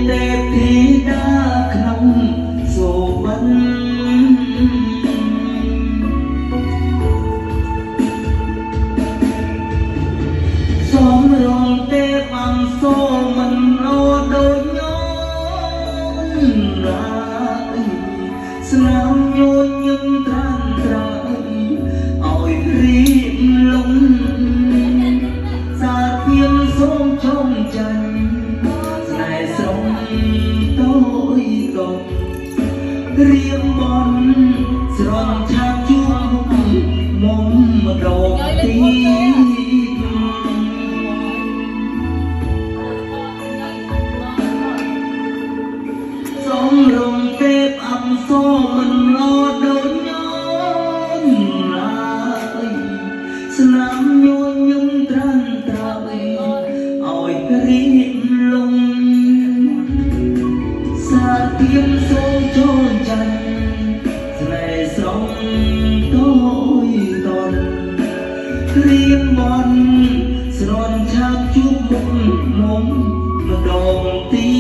តែធីតាក្នុងសូបិនសូមរងទេអំសូមមិនអូដូចញោមរាយស្នាមញញឹមត្រាំត្រើយឲ្យរៀបលំសាធៀមសូមចងចាញ់ស្នេហ៍ស្រងតូចតូចរៀមបនស្រន់ឆាប់ជួបមុំម្ដងទីសូមរងទេពអំសូមមិនលោដូចញោមឡើយស្នាមញញឹមត្រាំត្រើយឲ្យរៀបលំសាធៀមសូមចូលចាញ់ស្នេហ៍ស្រងតូចតូចរៀមបនស្រន់ឆាប់ជួបមុខមុំម្ដងទី